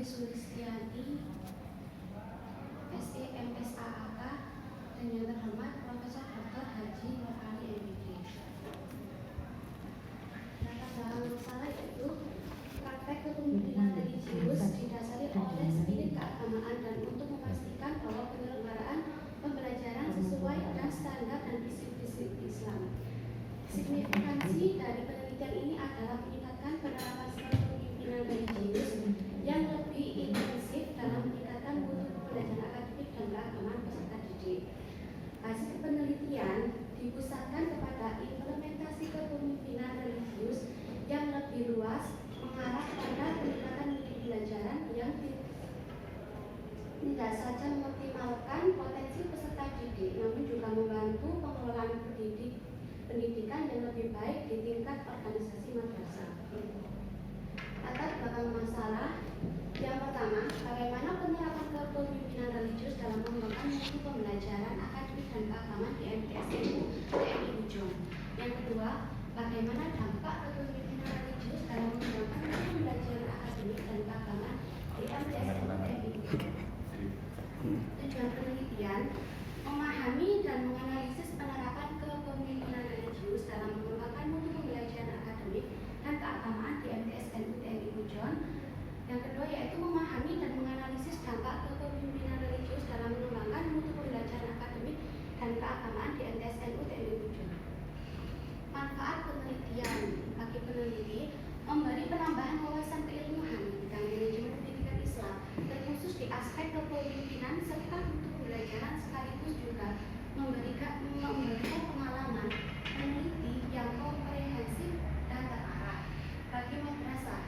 Sulistiani, SEMSAAK, dan yang terhormat Profesor Dr. Haji Nur Ali MPD. Latar belakang masalah yaitu praktek kepemimpinan religius didasari oleh spirit keagamaan dan untuk memastikan bahwa penyelenggaraan pembelajaran sesuai dengan standar dan prinsip-prinsip Islam. Signifikansi dari penelitian ini adalah meningkatkan penerapan kepemimpinan religius yang lebih intensif dalam meningkatkan mutu pembelajaran akademik dan keagamaan peserta didik. Hasil penelitian dipusatkan kepada implementasi kepemimpinan religius yang lebih luas, mengarah pada peningkatan mutu pembelajaran yang tidak saja mengoptimalkan potensi peserta didik, namun juga membantu pengelolaan pendidikan yang lebih baik di tingkat organisasi madrasah. Latar belakang masalah yang pertama, bagaimana penerapan kepemimpinan religius dalam mengembangkan mutu pembelajaran akademik dan keagamaan di MTSNU TMI Ujung. Yang kedua, bagaimana dampak kepemimpinan religius dalam mengembangkan mutu pembelajaran akademik dan keagamaan di MTSNU TMI Ujung. Tujuan penelitian memahami dan menganalisis penerapan kepemimpinan religius dalam mengembangkan mutu pembelajaran akademik dan keagamaan di MTSNU TMI Ujung. Yang kedua yaitu memahami dan menganalisis dampak kepemimpinan religius dalam mengembangkan mutu pembelajaran akademik dan keagamaan di MTSNU TMI Ujung. Manfaat penelitian bagi peneliti memberi penambahan wawasan keilmuan di bidang manajemen pendidikan Islam, terkhusus di aspek kepemimpinan serta mutu pembelajaran, sekaligus juga memberikan pengalaman peneliti yang komprehensif dan terarah bagi madrasah,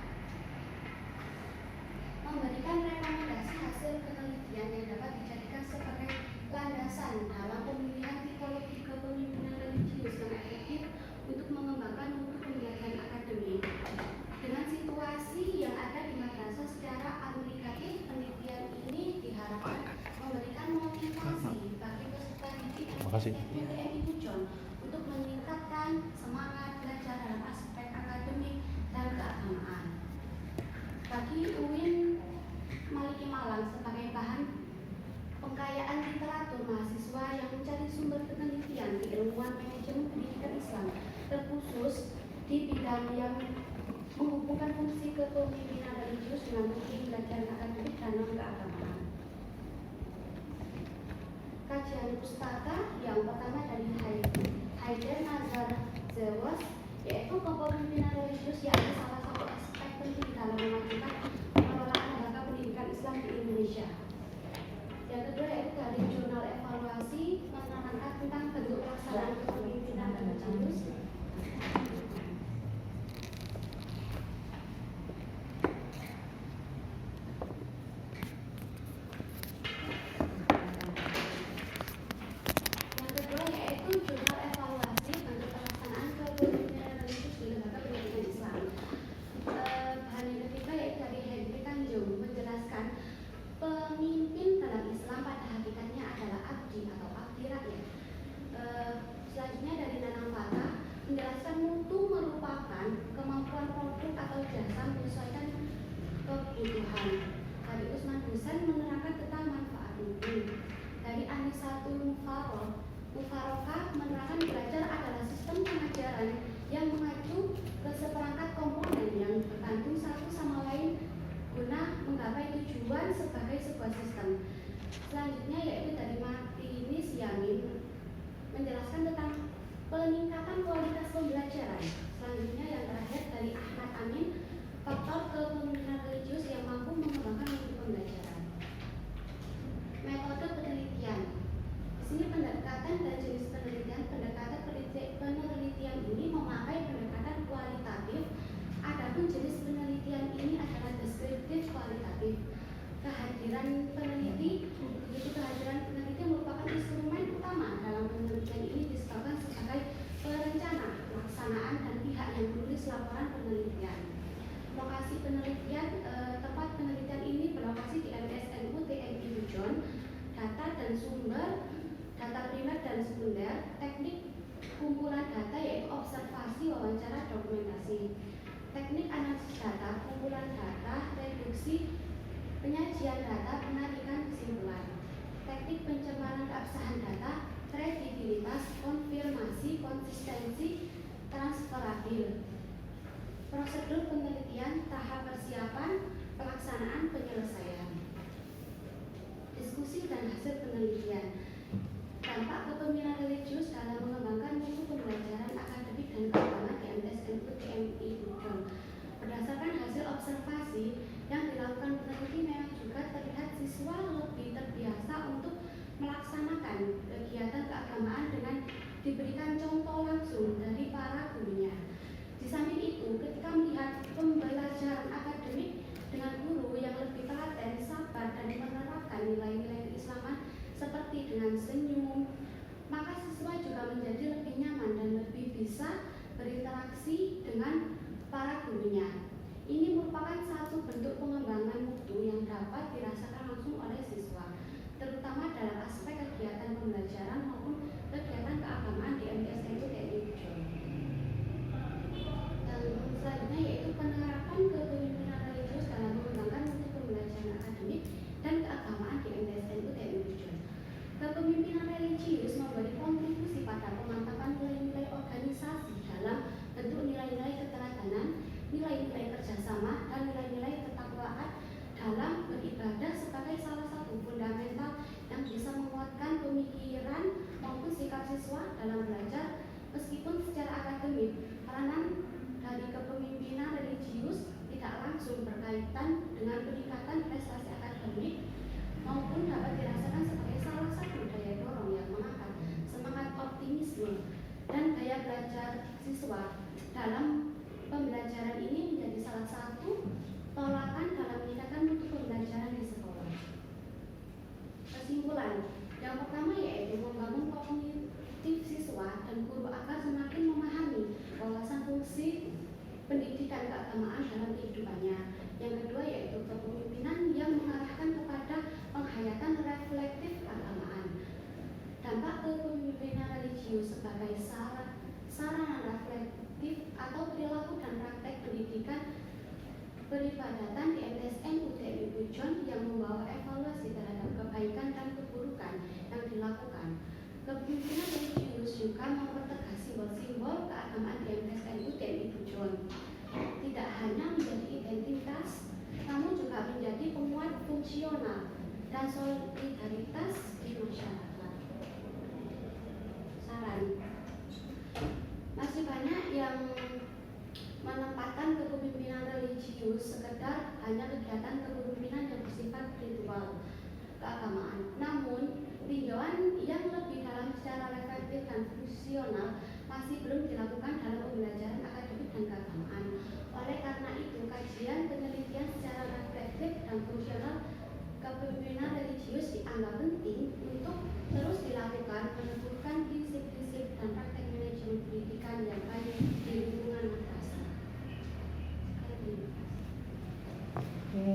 memberikan rekomendasi hasil penelitian yang dapat dijadikan sebagai landasan dalam pemilihan tipologi kepemimpinan religius yang efektif untuk mengembangkan mutu pembelajaran akademik. Dengan situasi yang ada di madrasah secara aplikatif, penelitian ini diharapkan memberikan motivasi bagi peserta didik TMI Ujung untuk meningkatkan semangat belajar dalam aspek akademik dan keagamaan. Bagi UIN Maliki Malang sebagai bahan pengkayaan literatur mahasiswa yang mencari sumber penelitian di ilmuwan manajemen pendidikan Islam, terkhusus di bidang yang menghubungkan fungsi kepemimpinan religius dengan mutu pembelajaran akademik dan keagamaan. Kajian pustaka yang pertama dari Haidar Nazar Zewas, yaitu kepemimpinan religius yang salah satu aspek penting dalam memajukan pengelolaan lembaga pendidikan Islam di Indonesia. Yang kedua yaitu dari jurnal evaluasi menerangkan tentang bentuk pelaksanaan kepemimpinan religius. Teknik analisis data, kumpulan data, reduksi, penyajian data, penarikan kesimpulan, teknik pencemaran keabsahan data, kredibilitas, konfirmasi, konsistensi, transferabil, prosedur penelitian, tahap persiapan, pelaksanaan, penyelesaian, diskusi dan hasil penelitian, dampak kepemimpinan religius dalam mengembangkan mutu pembelajaran akademik dan keagamaan di MTSN UTMI Bujon. Berdasarkan hasil observasi yang dilakukan peneliti, memang juga terlihat siswa lebih terbiasa untuk melaksanakan kegiatan keagamaan dengan diberikan contoh langsung dari para gurunya. Di samping itu, ketika melihat pembelajaran akademik dengan guru yang lebih telaten, sabar, dan menerapkan nilai-nilai keislaman seperti dengan senyum, maka siswa juga menjadi lebih nyaman dan lebih bisa berinteraksi dengan para gurunya. Ini merupakan satu bentuk pengembangan mutu yang dapat dirasakan langsung oleh siswa, terutama dalam aspek kegiatan pembelajaran maupun kegiatan keagamaan di MTSN UTMI Bujon. Selanjutnya yaitu penerapan kepemimpinan religius dalam mengembangkan mutu pembelajaran akademik dan keagamaan di MTSN UTMI Bujon. Kepemimpinan religius memberi kontribusi pada pemantapan nilai-nilai organisasi dalam bentuk nilai-nilai keteladanan, nilai-nilai kerjasama, dan nilai-nilai ketakwaan dalam beribadah sebagai salah satu fundamental yang bisa menguatkan pemikiran maupun sikap siswa dalam belajar. Meskipun secara akademik peranan dari kepemimpinan religius tidak langsung berkaitan dengan peningkatan prestasi akademik, maupun dapat dirasakan sebagai salah satu daya dorong yang mengangkat semangat optimisme dan daya belajar siswa dalam pembelajaran ini, menjadi salah satu tolakan dalam meningkatkan mutu pembelajaran di sekolah. Kesimpulan yang pertama yaitu membangun kognitif siswa dan guru agar semakin memahami wawasan fungsi pendidikan keagamaan dalam kehidupannya. Yang kedua yaitu kepemimpinan yang mengarahkan kepada penghayatan reflektif keagamaan. Dampak kepemimpinan religius sebagai sarana reflektif atau perilaku dan praktek pendidikan peribadatan di MTSN UTMI Bujon yang membawa evaluasi terhadap kebaikan dan keburukan yang dilakukan. Kepemimpinan religius juga mempertegas simbol-simbol keagamaan di MTSN UTMI Bujon. Tidak hanya menjadi identitas, namun juga menjadi penguat fungsional dan solidaritas di masyarakat. Saran, masih banyak yang menempatkan kepemimpinan religius sekedar hanya kegiatan kepemimpinan yang bersifat ritual keagamaan. Namun, tinjauan yang lebih dalam secara reflektif dan fungsional masih belum dilakukan dalam pembelajaran akademik dan keagamaan. Oleh karena itu, kajian penelitian secara reflektif dan fungsional kepemimpinan religius dianggap penting untuk terus dilakukan, menentukan prinsip-prinsip dan praktek manajemen pendidikan yang baik di lingkungan madrasah. Oke,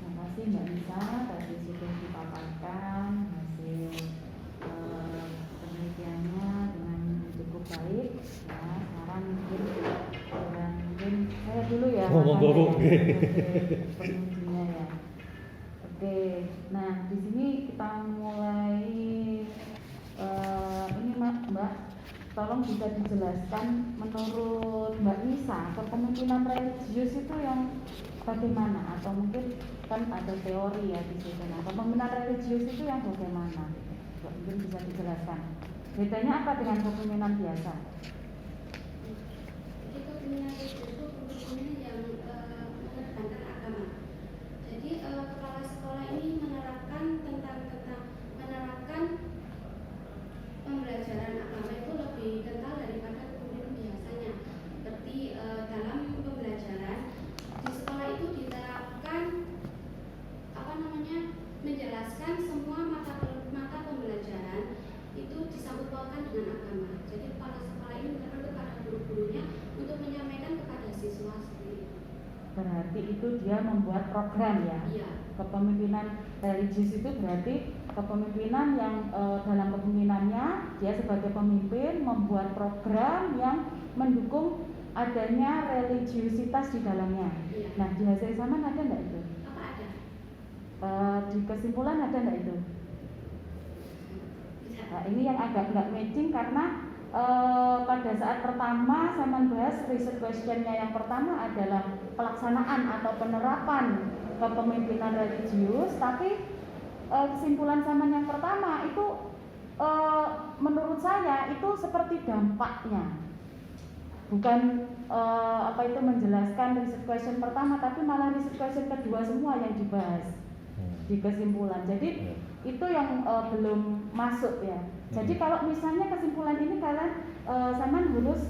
terima kasih Mbak Nisa, tadi sudah dipaparkan hasil penelitiannya dengan cukup baik. Ya, sekarang mungkin saya dulu ya. Pengujinya ya. Oke, nah di sini kita mulai ini Mbak, tolong bisa dijelaskan menurut Mbak Nisa kepemimpinan religius itu yang bagaimana, atau mungkin kan ada teori ya di situ. Nah, kepemimpinan religius itu yang bagaimana? Mungkin bisa dijelaskan. Bedanya apa dengan kepemimpinan biasa? Jadi kepemimpinan religius itu kepemimpinan yang mengedepankan agama. Jadi kepala sekolah ini menerapkan pembelajaran agama itu lebih kental daripada kepemimpinan biasanya. Seperti dalam pembelajaran di sekolah itu diterapkan menjelaskan semua mata pembelajaran itu disangkut pautkan dengan agama. Jadi kepala sekolah ini menekan kepada guru-gurunya untuk menyampaikan kepada siswa seperti itu. Berarti itu dia membuat program ya? Iya. Kepemimpinan religius itu berarti kepemimpinan yang dalam kepemimpinannya dia sebagai pemimpin membuat program yang mendukung adanya religiusitas di dalamnya. Iya. Nah, di hasil eksamen ada nggak itu? Apa ada? Di kesimpulan ada nggak itu? Bisa. Nah, ini yang agak nggak matching karena pada saat pertama saya bahas riset questionnya yang pertama adalah pelaksanaan atau penerapan kepemimpinan religius, tapi kesimpulan zaman yang pertama itu menurut saya itu seperti dampaknya, bukan apa itu menjelaskan riset question pertama, tapi malah riset question kedua semua yang dibahas di kesimpulan. Jadi itu yang belum masuk ya. Jadi kalau misalnya kesimpulan ini kalian sama harus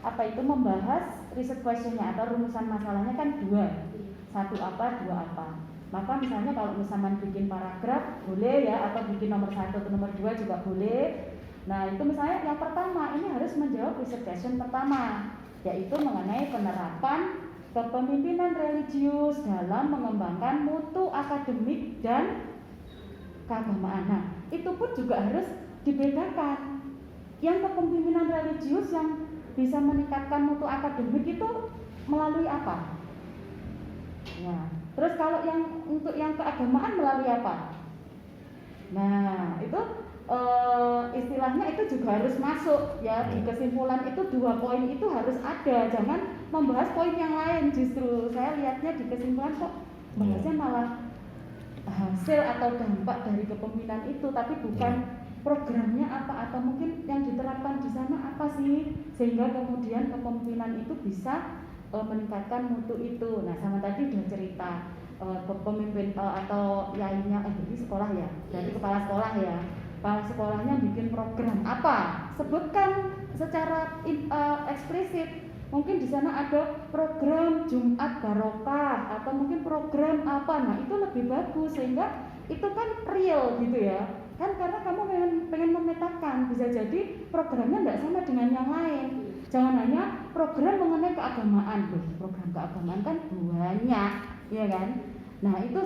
apa itu membahas riset questionnya atau rumusan masalahnya kan dua, satu apa, dua apa. Maka misalnya kalau misalnya bikin paragraf boleh ya, atau bikin nomor 1 atau nomor 2 juga boleh. Nah itu misalnya yang pertama ini harus menjawab riset question pertama, yaitu mengenai penerapan kepemimpinan religius dalam mengembangkan mutu akademik dan keagamaan. Nah, itu pun juga harus dibedakan. Yang kepemimpinan religius yang bisa meningkatkan mutu akademik itu melalui apa? Ya. Terus kalau yang untuk yang keagamaan melalui apa? Nah, itu istilahnya itu juga harus masuk ya di kesimpulan. Itu 2 poin itu harus ada. Jangan membahas poin yang lain. Justru saya lihatnya di kesimpulan kok bahasnya malah hasil atau dampak dari kepemimpinan itu, tapi bukan programnya apa atau mungkin yang diterapkan di sana apa sih, sehingga kemudian kepemimpinan itu bisa meningkatkan mutu itu. Nah, sama tadi udah cerita pemimpin atau yainya di sekolah ya, dari kepala sekolah ya, kepala sekolahnya bikin program apa, sebutkan secara eksplisit. Mungkin di sana ada program Jumat Barokah atau mungkin program apa. Nah, itu lebih bagus sehingga itu kan real gitu ya. Kan karena kamu pengen memetakan, bisa jadi programnya tidak sama dengan yang lain. Jangan hanya program mengenai keagamaan. Program keagamaan kan banyak, ya kan? Nah, itu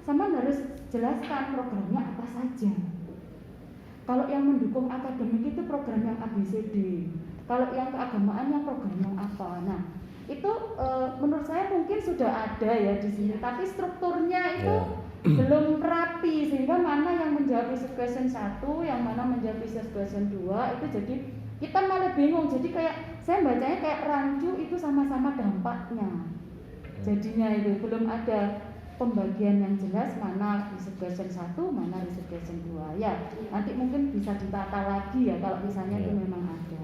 sama harus jelaskan programnya apa saja. Kalau yang mendukung akademik itu program yang ABCD. Kalau yang keagamaan yang program yang apa. Nah, itu menurut saya mungkin sudah ada ya di sini, tapi strukturnya itu belum rapi sehingga mana yang menjawab riset question 1, yang mana menjawab riset question 2 itu jadi kita malah bingung. Jadi kayak saya bacanya kayak rancu itu sama-sama dampaknya. Jadinya itu belum ada pembagian yang jelas mana riset question 1, mana riset question 2. Ya, nanti mungkin bisa ditata lagi ya kalau misalnya itu memang ada.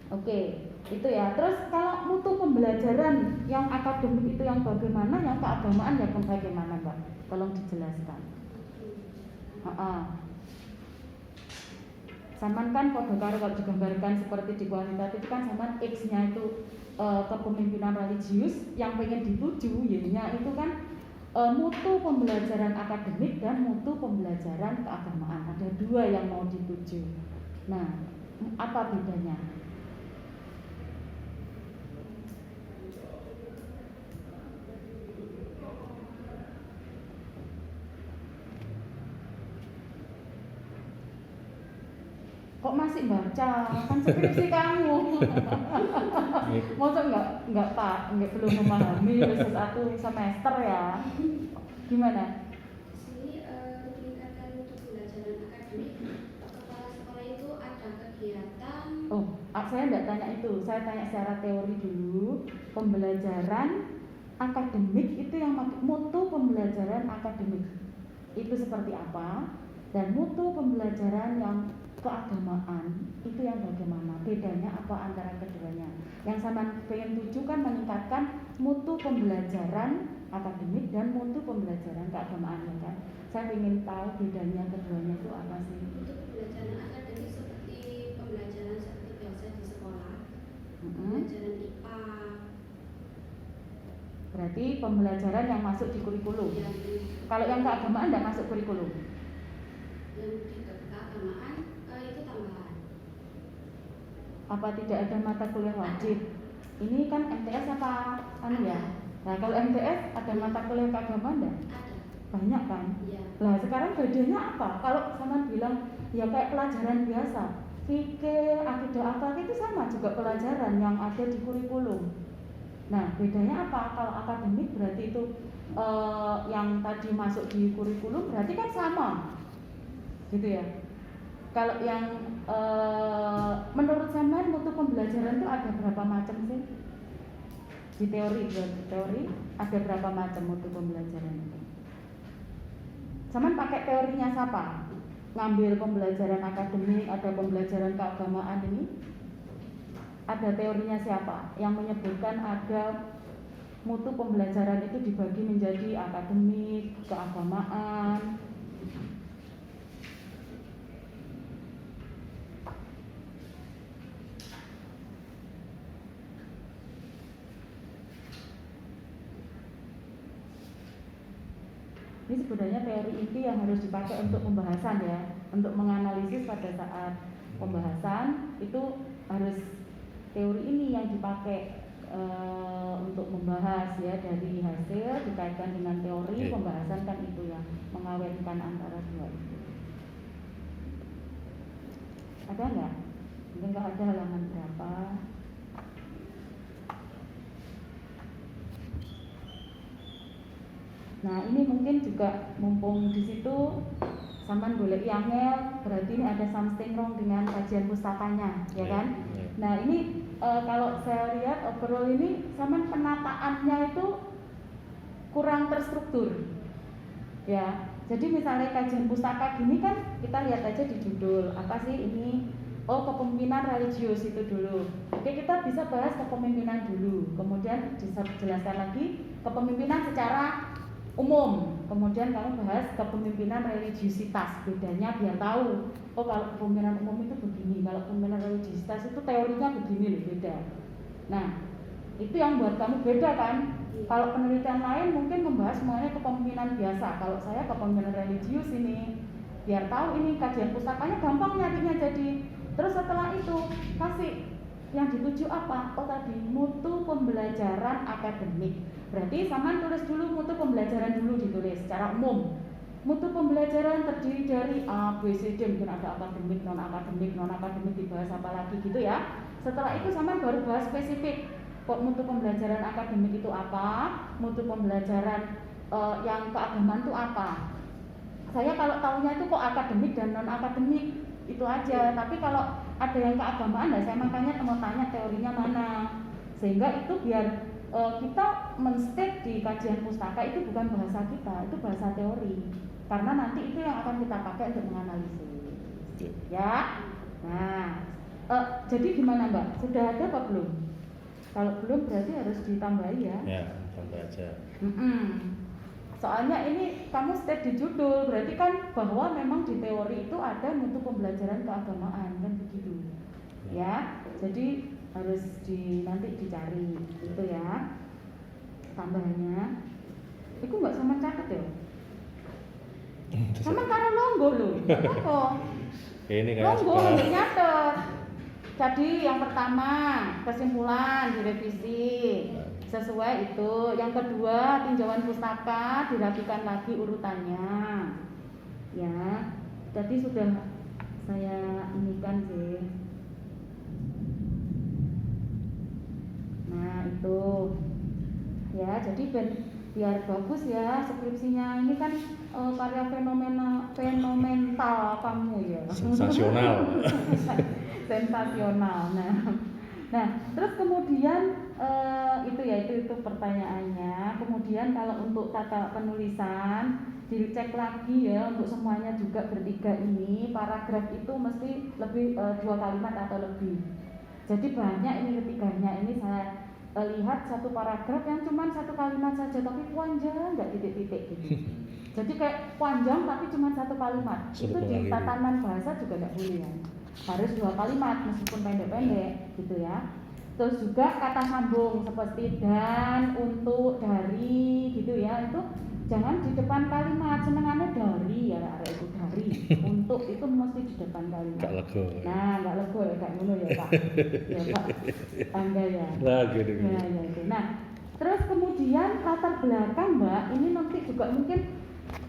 Oke, itu ya. Terus kalau mutu pembelajaran yang akademik itu yang bagaimana, yang keagamaan yang bagaimana, Mbak? Tolong dijelaskan. Saman kan podo karo kalau digambarkan seperti di kuantitatif kan saman X-nya itu kepemimpinan religius, yang pengen dituju yainya itu kan mutu pembelajaran akademik dan mutu pembelajaran keagamaan. Ada 2 yang mau dituju. Nah, apa bedanya? Kok masih baca? Kan skripsi kamu. Masa enggak Pak, belum memahami riset 1 semester ya? Gimana? Sini meningkatkan mutu pembelajaran akademik, kepala sekolah itu ada kegiatan. Oh, saya enggak tanya itu. Saya tanya secara teori dulu. Pembelajaran akademik itu yang mutu pembelajaran akademik itu seperti apa? Dan mutu pembelajaran yang keagamaan itu yang bagaimana, bedanya apa antara keduanya? Yang sama pengen tuju kan meningkatkan mutu pembelajaran akademik dan mutu pembelajaran keagamaan, ya kan? Saya ingin tahu bedanya keduanya itu apa sih? Untuk pembelajaran akademik seperti pembelajaran seperti biasa di sekolah, pembelajaran IPA. Berarti pembelajaran yang masuk di kurikulum. Ya, kalau yang keagamaan tidak masuk kurikulum. Yang di keagamaan itu tambahan. Apa tidak ada mata kuliah wajib? Ini kan MTS apa ya? Nah, kalau MTS ada mata kuliah keagamaan enggak? Ada. Banyak kan? Iya. Lah sekarang bedanya apa? Kalau sama bilang ya kayak pelajaran biasa. fikih, akidah akhlak itu sama juga pelajaran yang ada di kurikulum. Nah, bedanya apa? Kalau akademik berarti itu yang tadi masuk di kurikulum berarti kan sama, gitu ya. Kalau yang menurut sampean mutu pembelajaran itu ada berapa macam sih? Di teori ada berapa macam mutu pembelajaran itu? Sampean pakai teorinya siapa? Ngambil pembelajaran akademik, ada pembelajaran keagamaan ini? Ada teorinya siapa yang menyebutkan ada mutu pembelajaran itu dibagi menjadi akademik, keagamaan? Ini sebenarnya teori inti yang harus dipakai untuk pembahasan ya, untuk menganalisis pada saat pembahasan itu harus teori ini yang dipakai untuk membahas ya, dari hasil dikaitkan dengan teori pembahasan kan itu yang mengawetkan antara dua itu. Ada nggak? Mungkin nggak ada, halaman berapa? Nah ini mungkin juga mumpung di situ sampean boleh yangel, berarti ini ada something wrong dengan kajian pustakanya, ya kan? Nah ini kalau saya lihat overall ini sampean penataannya itu kurang terstruktur, ya. Jadi misalnya kajian pustaka gini kan kita lihat aja di judul apa sih ini? Oh, kepemimpinan religius itu dulu. Oke, kita bisa bahas kepemimpinan dulu, kemudian dijelaskan lagi kepemimpinan secara umum, kemudian kamu bahas kepemimpinan religiusitas, bedanya biar tahu. Oh, kalau kepemimpinan umum itu begini, kalau kepemimpinan religiusitas itu teorinya begini loh, beda. Nah, itu yang buat kamu beda kan? Kalau penelitian lain mungkin membahas semuanya kepemimpinan biasa. Kalau saya kepemimpinan religius ini, biar tahu ini kajian pustakanya gampang nyarinya jadi. Terus setelah itu kasih yang dituju apa? Oh tadi mutu pembelajaran akademik. Berarti sama tulis dulu mutu pembelajaran dulu, ditulis secara umum. Mutu pembelajaran terdiri dari A, B, C, D, mungkin ada akademik, non akademik dibahas apa lagi gitu ya. Setelah itu sama baru bahas spesifik. Kok mutu pembelajaran akademik itu apa? Mutu pembelajaran yang keagamaan itu apa? Saya kalau tahunya itu kok akademik dan non akademik itu aja. Tapi kalau ada yang keagamaan, nah saya makanya mau tanya teorinya mana, sehingga itu biar kita men-state di kajian pustaka itu bukan bahasa kita, itu bahasa teori, karena nanti itu yang akan kita pakai untuk menganalisis ya. Nah jadi gimana Mbak, sudah ada apa belum? Kalau belum berarti harus ditambahi ya. Ya, tambah aja. Soalnya ini kamu state di judul, berarti kan bahwa memang di teori itu ada mutu pembelajaran keagamaan kan begitu ya. Jadi harus nanti dicari itu ya tambahannya. Itu nggak sama catat ya? Sama karena longgo loh, apa? Ini kayak Longgo nggak nyatet. Jadi yang pertama kesimpulan direvisi sesuai itu. Yang kedua tinjauan pustaka dirapikan lagi urutannya ya. Jadi sudah saya inikan sih. Nah itu ya, jadi biar bagus ya skripsinya. Ini kan karya fenomenal kamu ya. Sensasional. Sensasional. Nah terus kemudian itu pertanyaannya. Kemudian kalau untuk tata penulisan dicek lagi ya, untuk semuanya juga bertiga ini paragraf itu mesti lebih 2 kalimat atau lebih. Jadi banyak ini ketiganya ini saya lihat satu paragraf yang cuma 1 kalimat saja tapi panjang, nggak titik-titik gitu. Jadi kayak panjang tapi cuma 1 kalimat. Itu di tatanan bahasa juga nggak boleh ya. Harus 2 kalimat meskipun pendek-pendek gitu ya. Terus juga kata sambung seperti dan, untuk, dari gitu ya, itu jangan di depan kalimat. Senengannya dari ya, arek itu dari. Untuk itu mesti di depan kalimat. Gak lego. Nah, gak lego ya, gak ngono ya Pak. Ya Pak, tangga ya. Nah, gitu. Ya, itu. Nah, terus kemudian latar belakang Mbak, ini nanti juga mungkin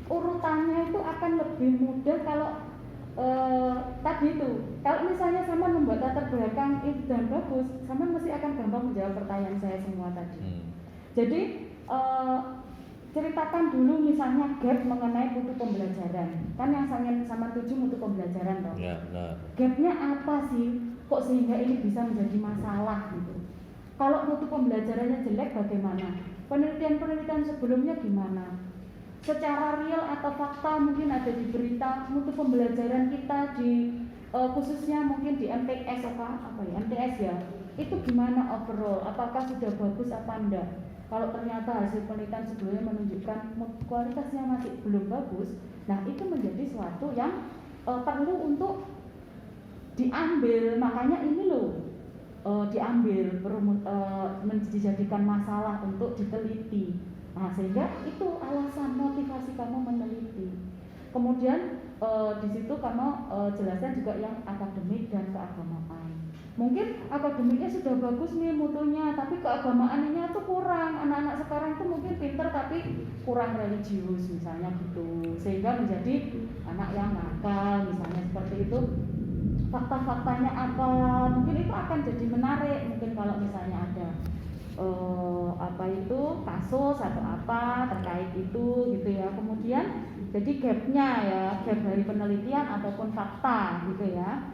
urutannya itu akan lebih mudah kalau tadi itu, kalau misalnya sama membuat latar belakang itu dan bagus, sama mesti akan gampang menjawab pertanyaan saya semua tadi. Jadi ceritakan dulu misalnya gap mengenai mutu pembelajaran. Kan yang sama tuju mutu pembelajaran toh. Ya, benar. Gapnya apa sih? Kok sehingga ini bisa menjadi masalah gitu? Kalau mutu pembelajarannya jelek bagaimana? Penelitian-penelitian sebelumnya gimana? Secara real atau fakta mungkin ada di berita mutu pembelajaran kita di khususnya mungkin di MTS MTS ya, itu gimana overall? Apakah sudah bagus apa enggak? Kalau ternyata hasil penelitian sebelumnya menunjukkan kualitasnya masih belum bagus, nah itu menjadi suatu yang perlu untuk diambil. Makanya ini loh diambil, dijadikan masalah untuk diteliti. Nah, sehingga itu alasan motivasi kamu meneliti. Kemudian di situ kamu jelaskan juga yang akademik dan keagamaan. Mungkin akademiknya sudah bagus nih mutunya, tapi keagamaannya tuh kurang. Anak-anak sekarang tuh mungkin pinter tapi kurang religius misalnya gitu. Sehingga menjadi anak yang nakal misalnya seperti itu. Fakta-faktanya apa? Mungkin itu akan jadi menarik. Mungkin kalau misalnya ada kasus atau apa terkait itu gitu ya. Kemudian jadi gapnya ya, gap dari penelitian ataupun fakta gitu ya.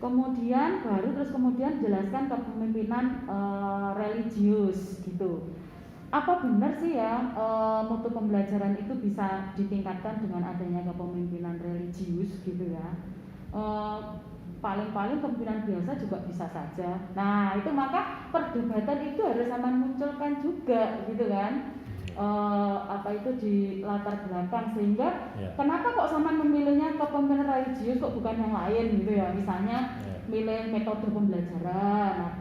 Kemudian kemudian jelaskan kepemimpinan religius gitu. Apa benar sih ya mutu pembelajaran itu bisa ditingkatkan dengan adanya kepemimpinan religius gitu ya. Paling-paling kepemimpinan biasa juga bisa saja. Nah itu maka perdebatan itu harus sama munculkan juga gitu kan. Di latar belakang sehingga kenapa kok sama memilihnya kepemimpinan religius kok bukan yang lain gitu ya. Misalnya milih metode pembelajaran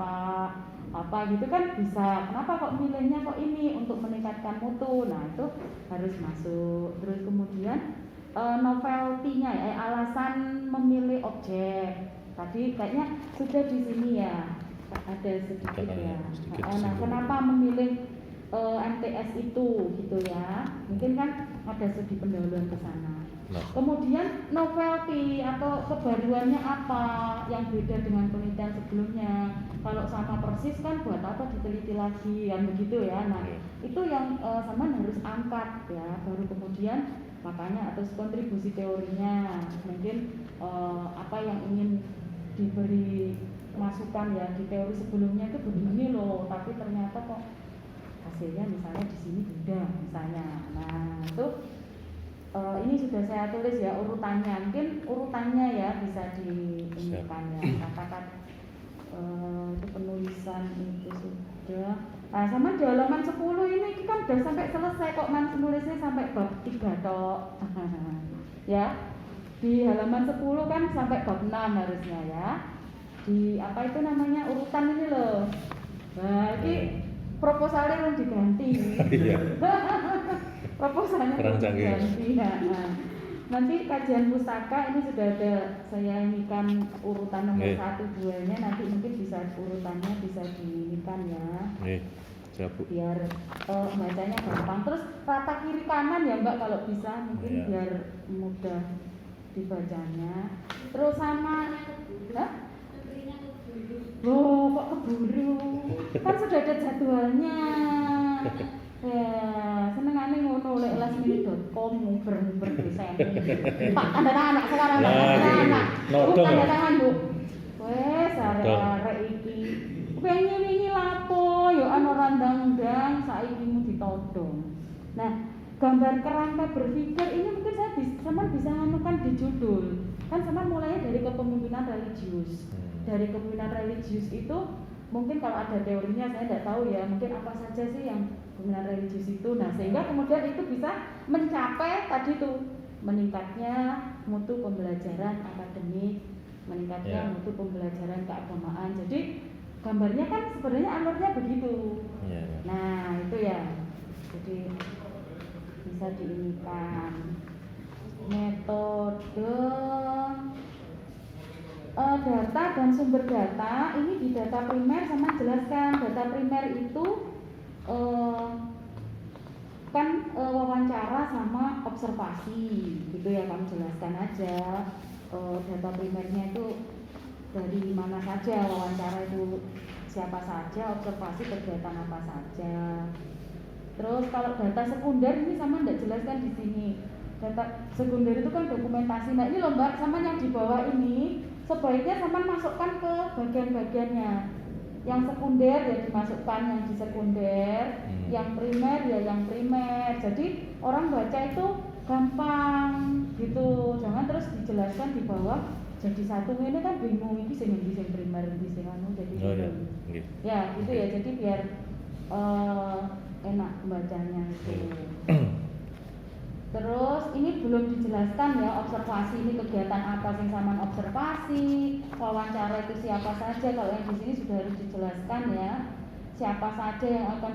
apa gitu kan bisa. Kenapa kok milihnya kok ini untuk meningkatkan mutu. Nah itu harus masuk. Terus kemudian novelty-nya ya, alasan memilih objek. Tadi kayaknya sudah di sini ya, ada sedikit ya. Nah, kenapa memilih MTS itu gitu ya? Mungkin kan ada studi pendahuluan ke sana. Kemudian novelty atau kebaruannya apa yang beda dengan penelitian sebelumnya? Kalau sama persis kan buat apa diteliti lagi kan begitu ya. Nah, itu yang sama harus angkat ya. Baru kemudian makanya atas kontribusi teorinya mungkin apa yang ingin diberi masukan ya di teori sebelumnya itu begini loh, tapi ternyata kok hasilnya misalnya di sini beda misalnya. Nah itu ini sudah saya tulis ya urutannya, mungkin urutannya ya bisa diinginkan ya. Katakan itu penulisan itu sudah. Nah, sama di halaman 10 ini kan udah sampai selesai kok, nulisnya sampai bab 3 tok. Ya. Di halaman 10 kan sampai bab 6 harusnya ya. Di urutan ini loh. Nah, ini proposalnya yang diganti. Iya. Proposalnya diganti. Nah, nanti kajian pustaka ini sudah ada, saya inikan urutan nomor 1-2-nya, nanti mungkin bisa urutannya bisa diinikan ya. Biar bacanya gampang. Terus rata kiri kanan ya Mbak kalau bisa, mungkin biar mudah dibacanya. Terus sama kok keburu? Kan sudah ada jadwalnya. Ya, senengane ngono lek lastminute.com nguber-nguber dosen. Pak tanda tangan sekarang anak. Tanda tangan, Bu. Wes arek iki. Wingi lapo yo ana randang-ndang saiki mu ditodong. Nah, gambar kerangka berpikir ini mungkin saya bisa nganukan di judul. Kan sama mulainya dari kepemimpinan religius. Dari kepemimpinan religius itu mungkin kalau ada teorinya saya tidak tahu ya, mungkin apa saja sih yang kepemimpinan religius itu. Nah, sehingga kemudian itu bisa mencapai tadi tuh meningkatnya mutu pembelajaran akademik, meningkatnya mutu pembelajaran keagamaan. Jadi gambarnya kan sebenarnya alurnya begitu. Nah, itu ya. Jadi bisa diinikan metode data dan sumber data. Ini di data primer sama jelaskan data primer itu wawancara sama observasi gitu ya, kamu jelaskan aja. data primernya itu dari mana saja, wawancara itu siapa saja, observasi kegiatan apa saja. Terus kalau data sekunder ini sama enggak jelaskan di sini. Data sekunder itu kan dokumentasi. Nah ini loh Mbak, sama yang di bawah ini sebaiknya sama masukkan ke bagian-bagiannya. Yang sekunder ya dimasukkan yang di sekunder, yang primer ya yang primer. Jadi orang baca itu gampang gitu. Jangan terus dijelaskan di bawah jadi satu ini kan bingung ini sing primer iki sing anu jadi Oh ya, gitu. nggih. Ya gitu ya. Jadi biar enak bacanya itu. Terus ini belum dijelaskan ya observasi ini kegiatan apa sing sampean observasi, wawancara itu siapa saja. Kalau yang di sini sudah harus dijelaskan ya siapa saja yang akan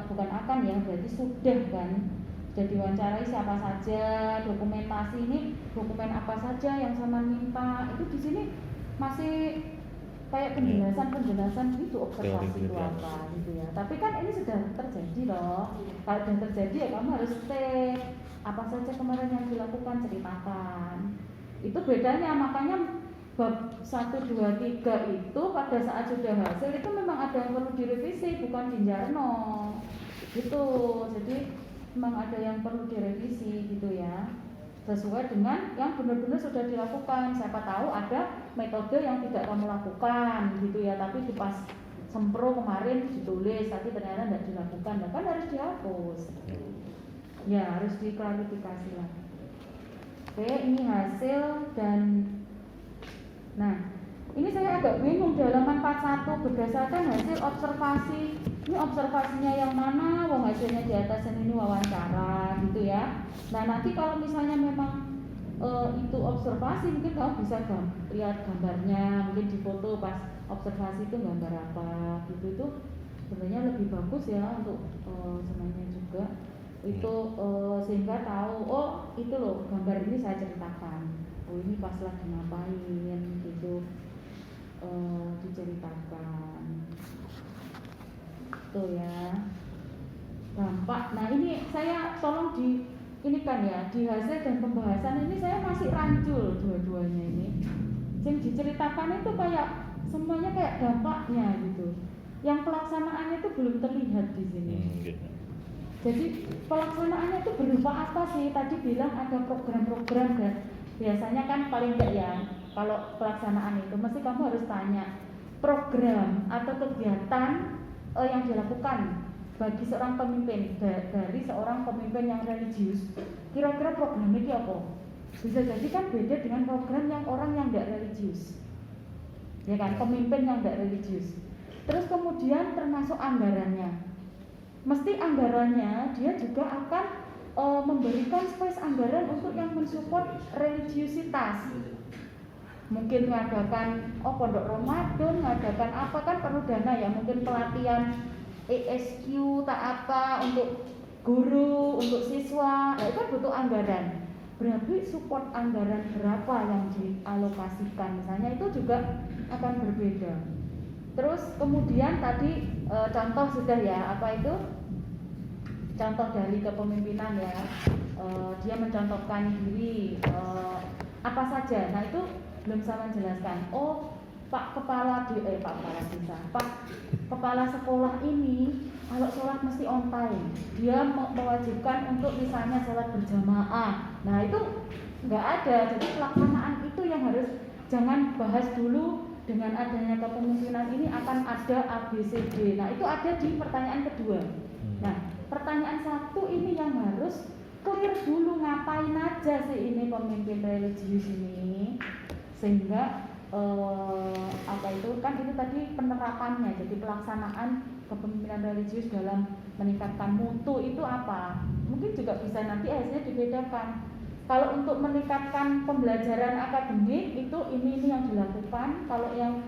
bukan akan ya berarti sudah kan sudah diwawancarai siapa saja, dokumentasi ini dokumen apa saja yang sampean minta itu di sini masih kayak penjelasan gitu observasi itu apa gitu ya. Tapi kan ini sudah terjadi loh. Kalau sudah terjadi ya kamu harus cek apa saja kemarin yang dilakukan, ceritakan. Itu bedanya, makanya bab 1, 2, 3 itu pada saat sudah hasil itu memang ada yang perlu direvisi, bukan Jinjarno gitu. Jadi memang ada yang perlu direvisi gitu ya, sesuai dengan yang benar-benar sudah dilakukan. Siapa tahu ada metode yang tidak kamu lakukan gitu ya, tapi di pas sempro kemarin ditulis tapi ternyata tidak dilakukan, nah kan harus dihapus ya, harus diklarifikasi lah. Oke, ini hasil dan nah ini saya agak bingung di halaman 41 berdasarkan hasil observasi. Ini observasinya yang mana? Wong hasilnya di atas ini wawancara gitu ya. Nah nanti kalau misalnya memang itu observasi mungkin kamu bisa lihat gambarnya, mungkin di foto pas observasi itu gambar apa gitu. Itu sebenarnya lebih bagus ya untuk semuanya juga itu sehingga tahu oh itu loh gambar ini saya ceritakan, oh ini pas lagi ngapain gitu, diceritakan tuh ya dampak. Nah ini saya tolong ini kan ya di hasil dan pembahasan ini saya masih rancul dua-duanya ini. Yang diceritakan itu kayak semuanya kayak dampaknya gitu. Yang pelaksanaannya itu belum terlihat di sini. Jadi pelaksanaannya itu berupa apa sih? Tadi bilang ada program-program dan biasanya kan paling enggak ya kalau pelaksanaan itu mesti kamu harus tanya program atau kegiatan yang dilakukan bagi seorang pemimpin dari seorang pemimpin yang religius. Kira-kira program ini apa? Bisa jadi kan beda dengan program yang orang yang tidak religius. Ya kan, pemimpin yang tidak religius. Terus kemudian termasuk anggarannya. Mesti anggarannya dia juga akan memberikan space anggaran untuk yang mensupport religiusitas. Mungkin mengadakan pondok Ramadan, mengadakan apa kan perlu dana ya, mungkin pelatihan ESQ tak apa untuk guru, untuk siswa, nah itu butuh anggaran. Berarti support anggaran berapa yang dialokasikan misalnya itu juga akan berbeda. Terus kemudian tadi contoh sudah ya, apa itu? Contoh dari kepemimpinan ya, dia mencontohkan diri apa saja. Nah itu belum saya menjelaskan. Oh Pak Kepala Desa, Pak Kepala Sekolah ini kalau sholat mesti on time. Dia mewajibkan untuk misalnya sholat berjamaah. Nah itu nggak ada. Jadi pelaksanaan itu yang harus jangan bahas dulu. Dengan adanya kepemimpinan ini akan ada ABCD. Nah itu ada di pertanyaan kedua. Nah pertanyaan satu ini yang harus clear dulu ngapain aja sih ini pemimpin religius ini, sehingga apa itu kan itu tadi penerapannya. Jadi pelaksanaan kepemimpinan religius dalam meningkatkan mutu itu apa? Mungkin juga bisa nanti hasilnya dibedakan. Kalau untuk meningkatkan pembelajaran akademik itu ini yang dilakukan. Kalau yang